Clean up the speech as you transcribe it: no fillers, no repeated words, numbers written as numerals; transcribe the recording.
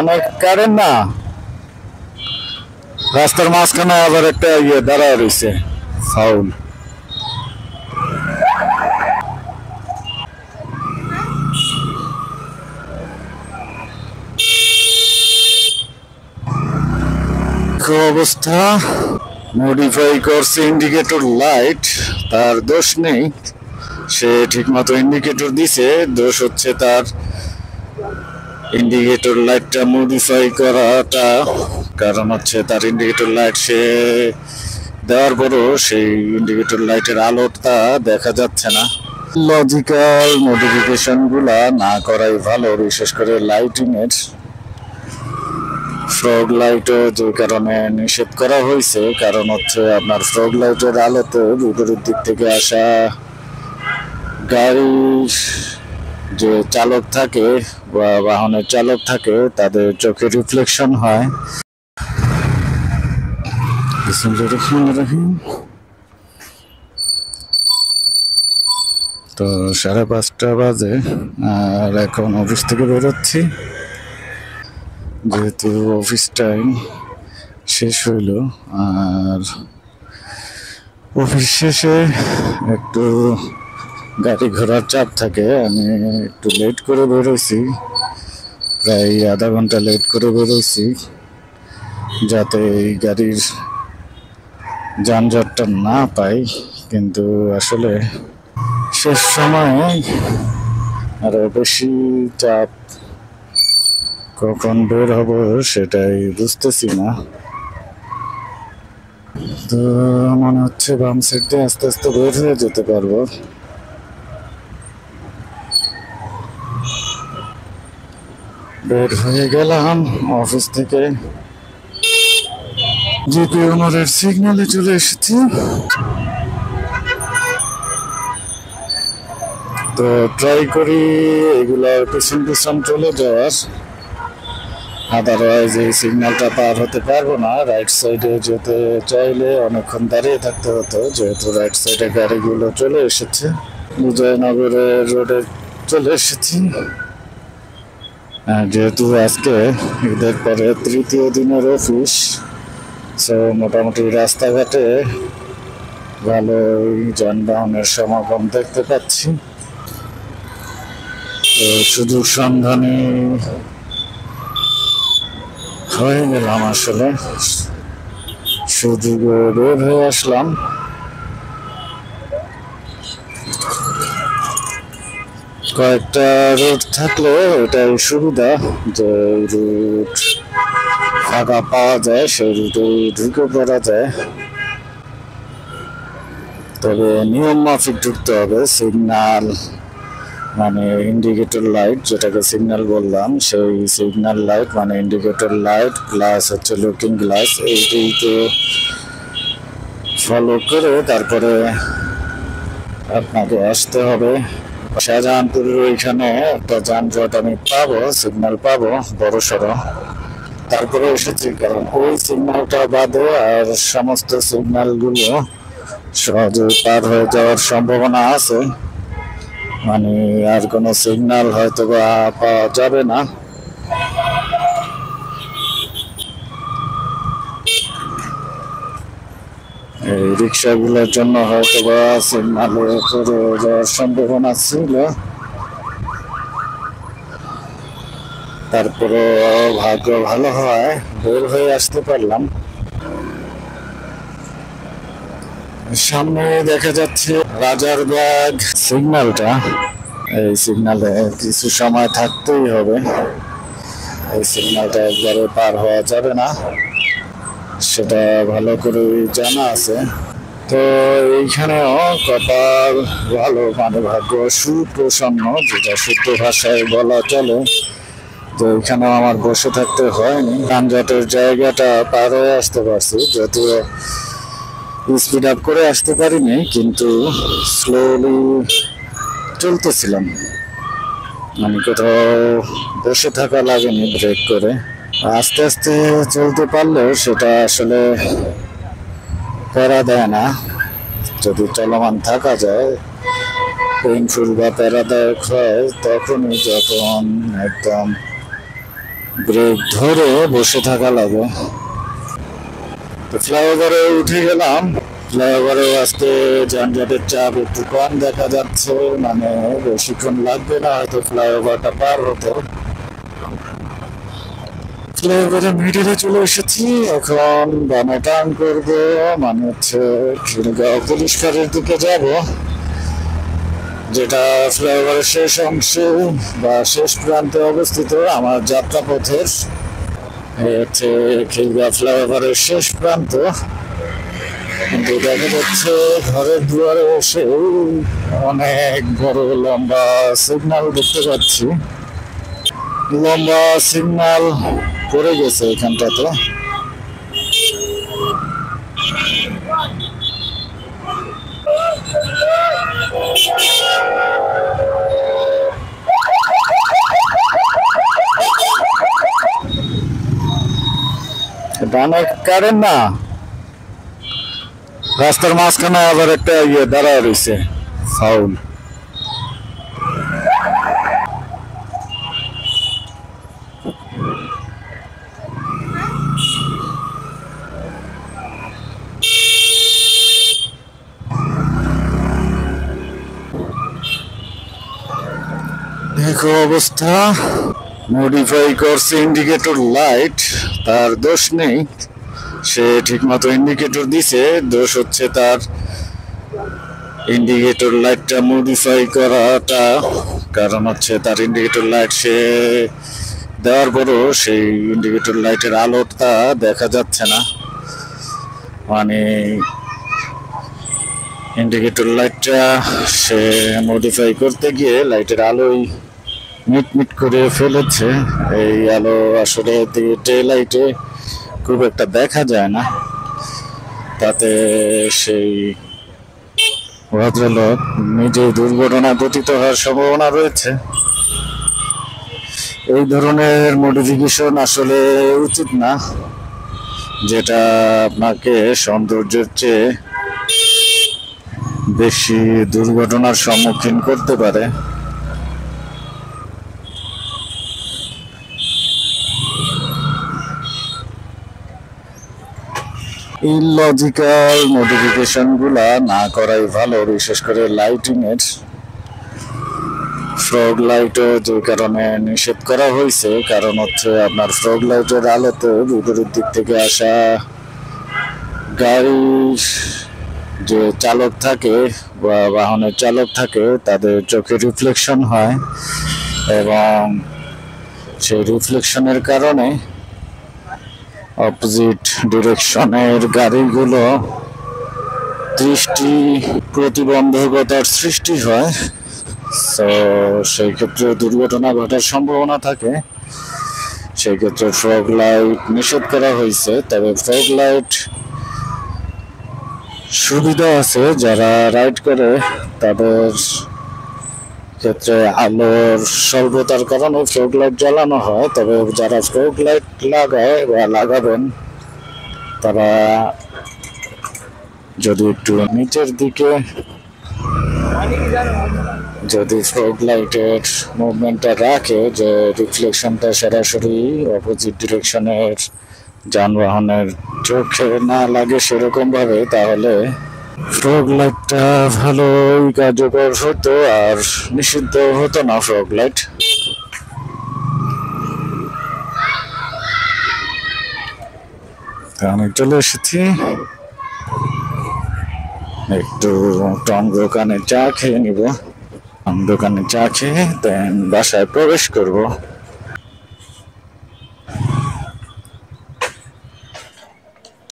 অনেক কারেন্ট না, রাস্তার মাঝখানে আবার একটা ইয়ে দাঁড়ায় রয়েছে, ফাউল। অবস্থা মডিফাই করছে ইন্ডিকেটর লাইট, তার দোষ নেই, সে ঠিকমতো ইন্ডিকেটর দিছে, দোষ হচ্ছে তার ইন্ডিকেটর লাইটটা মডিফাই করাটা। কারণ হচ্ছে তার ইন্ডিকেটর লাইট সে দেওয়ার পরও সেই ইন্ডিকেটর লাইটের আলোটা দেখা যাচ্ছে না। লজিক্যাল মডিফিকেশন গুলা না করাই ভালো, বিশেষ করে লাইটিং এর। ফ্রগ লাইটও যে কারণে নিষেধ করা হয়েছে, কারণ হচ্ছে আপনার ফ্রগ লাইটের আলোতে বিপরীত দিক থেকে আসা গাড়ির যে চালক থাকে বা বাহনের চালক থাকে তাদের চোখে রিফ্লেকশন হয়। তো 5:30 বাজে আর এখন অফিস থেকে বেরোচ্ছি, যেহেতু অফিস টাইম শেষ হইল। আর অফিস শেষে একটু গাড়ি ঘোড়ার চাপ থাকে, আমি একটু লেট করে বেরোইছি, প্রায় আধা ঘন্টা লেট করে বেরোইছি, যাতে এই গাড়ির যানজটটা না পাই। কিন্তু আসলে শেষ সময়ে আরো বেশি চাপ, কখন বের হব সেটাই বুঝতেছি না। তো মনে হচ্ছে বাম সাইড দিয়ে আস্তে আস্তে বের হয়ে যেতে পারবো। বের হয়ে গেলাম অফিস থেকে, জিপি ওনারের সিগন্যালে চলে এসেছি। তো ট্রাই করি এগুলার পিছন পিছন চলে যাওয়ার, আদারওয়াইজ এই সিগন্যালটা পার হতে পারবো না। রাইট সাইডে যেতে চাইলে অনেকক্ষণ দাঁড়িয়ে থাকতে হতো, যেহেতু রাইট সাইডে গাড়িগুলো চলে এসেছে। বিজয়নগরের রোডে চলে এসেছি, যেহেতু আজকে ঈদের পরে তৃতীয় দিনের অফিস, সো মোটামুটি রাস্তাঘাটে ভালোই যানবাহনের সমাগম দেখতে পাচ্ছি। তো সুযোগ সন্ধানে হয়ে গেলাম, আসলে সুযোগে বের হয়ে আসলাম। কয়েকটা রুট থাকলে এটাই সুবিধা যে রুট ফাঁকা পাওয়া যায়, সেই রুটে ঢুকে পড়া যায়। তবে নিয়ম মাফিক ঢুকতে হবে। সিগন্যাল মানে ইন্ডিকেটর লাইট, যেটাকে সিগন্যাল বললাম, সেই সিগন্যাল লাইট মানে ইন্ডিকেটর লাইট প্লাস হচ্ছে লুকিং গ্লাস, এইটিকে ফলো করে তারপরে আপনাকে আসতে হবে। শাহজাহানপুরের ওইখানে একটা যানজট আমি পাবো, সিগন্যাল পাবো বড় সড়ো, তারপরে এসেছি। কারণ ওই সিগন্যালটা বাদে আর সমস্ত সিগন্যালগুলো সহজে পার হয়ে যাওয়ার সম্ভাবনা আছে, মানে আর কোনো সিগন্যাল হয়তো বা পাওয়া যাবে না। এই রিক্সাগুলোর জন্য হয়তো বা সিগন্যালে পড়ে যাওয়ার সম্ভাবনা ছিল, তারপরে ভাগ্য ভালো হয় বের হয়ে আসতে পারলাম। সামনে দেখা যাচ্ছে রাজারবাগ সিগন্যালটা, এই সিগন্যালে কিছু সময় থাকতেই হবে, এই সিগন্যালটা একবারে পার হওয়া যাবে না, সেটা ভালো করে জানা আছে। তো এইখানেও কপাল ভালো, মানে ভাগ্য সুপ্রসন্ন, যেটা শুদ্ধ ভাষায় বলা চলে। তো এখানেও আমার বসে থাকতে হয়নি, যানজটের জায়গাটা পার হয়ে আসতে পারছি, যেহেতু স্পিড আপ করে আসতে পারিনি, কিন্তু স্লোলি চলতেছিলাম, মানে কোথাও বসে থাকা লাগেনি ব্রেক করে। আস্তে আস্তে চলতে পারলেও সেটা আসলে প্যারা দেয় না, যদি চলমান থাকা যায়। পেইনফুল বা প্যারাদায়ক হয় তখনই, যখন একদম ব্রেক ধরে বসে থাকা লাগে। তো ফ্লাইওভারে উঠে গেলাম। ফ্লাইওভারে আসতে যানজটের চাপ একটু কম দেখা যাচ্ছে, মানে বেশিক্ষণ লাগবে না হয়তো ফ্লাইওভারটা পার হতে। ফ্লাইওভারের মিডিলে চলে এসেছি, এখন বামে টার্ন করবো, মানে হচ্ছে খিলগাঁও পুলিশ ফাঁড়ির দিকে যাব, যেটা ফ্লাইওভারের শেষ অংশে বা শেষ প্রান্তে অবস্থিত আমার যাত্রাপথের। হচ্ছে খিলগাঁও ফ্লাইওভারের শেষ প্রান্ত, কিন্তু দেখা যাচ্ছে ঘরের দুয়ারে এসে অনেক বড় লম্বা সিগন্যাল দেখতে পাচ্ছি। লম্বা সিগন্যাল পড়ে গেছে এখানটাতে। ডানে কারেন্ট না, রাস্তার মাঝখানে আবার একটা দাঁড়ায় রয়েছে ফাউল। দেখো অবস্থা, মডিফাই করছে ইন্ডিকেটর লাইট, তার দোষ নেই, সে ঠিকমতো ইন্ডিকেটর দিছে, দোষ হচ্ছে তার ইন্ডিকেটর লাইটটা মডিফাই করাটা। কারণ হচ্ছে তার ইন্ডিকেটর লাইট সে দেওয়ার পরও সেই ইন্ডিকেটর লাইটের আলোটা দেখা যাচ্ছে না, মানে ইন্ডিকেটর লাইটটা সে মডিফাই করতে গিয়ে লাইটের আলোই মিটমিট করে ফেলেছে। এই আলো আসলে ডে লাইটে খুব একটা দেখা যায় না, তাতে সেই ভদ্রলোক নিজে দুর্ঘটনায় পতিত হওয়ার সম্ভাবনা রয়েছে। এই ধরনের মডিফিকেশন আসলে উচিত না, যেটা আপনাকে সৌন্দর্যের চেয়ে বেশি দুর্ঘটনার সম্মুখীন করতে পারে। ইলজিক্যাল মডিফিকেশন গুলা না করাই ভালো, বিশেষ করে লাইটিং এর। ফ্রগ লাইটও যে কারণে নিষেধ করা হয়েছে, কারণ হচ্ছে আপনার ফ্রগ লাইটের আলোতে বিপরীত দিক থেকে আসা গাড়ির যে চালক থাকে বা বাহনের চালক থাকে তাদের চোখে রিফ্লেকশন হয়, এবং সেই রিফ্লেকশনের কারণে অপোজিট ডিরেকশনের গাড়িগুলো দৃষ্টি প্রতিবন্ধকতার সৃষ্টি হয়। তো সেই ক্ষেত্রে দুর্ঘটনা ঘটার সম্ভাবনা থাকে, সেই ক্ষেত্রে ফগ লাইট নিষেধ করা হয়েছে। তবে ফগ লাইট সুবিধা আছে, যারা রাইড করে তাদের ক্ষেত্রে আলোর স্বল্পতার কারণে ফগ লাইট জ্বালানো হয়। তবে যারা ফগ লাইট লাগায় বা লাগাবেন, তারা যদি একটু নিচের দিকে যদি ফগ লাইটের মুভমেন্টটা রাখে, যে রিফ্লেকশনটা সরাসরি অপোজিট ডিরেকশনের যানবাহনের চোখে না লাগে সেরকম ভাবে, তাহলে ফগ লাইটটা ভালোই কার্যকর হতো আর নিষিদ্ধ হতো না ফগ লাইট। আমি চলে এসেছি, একটু টং দোকানে চা খেয়ে নিব, দোকানে চা খেয়ে দেন বাসায় প্রবেশ করব।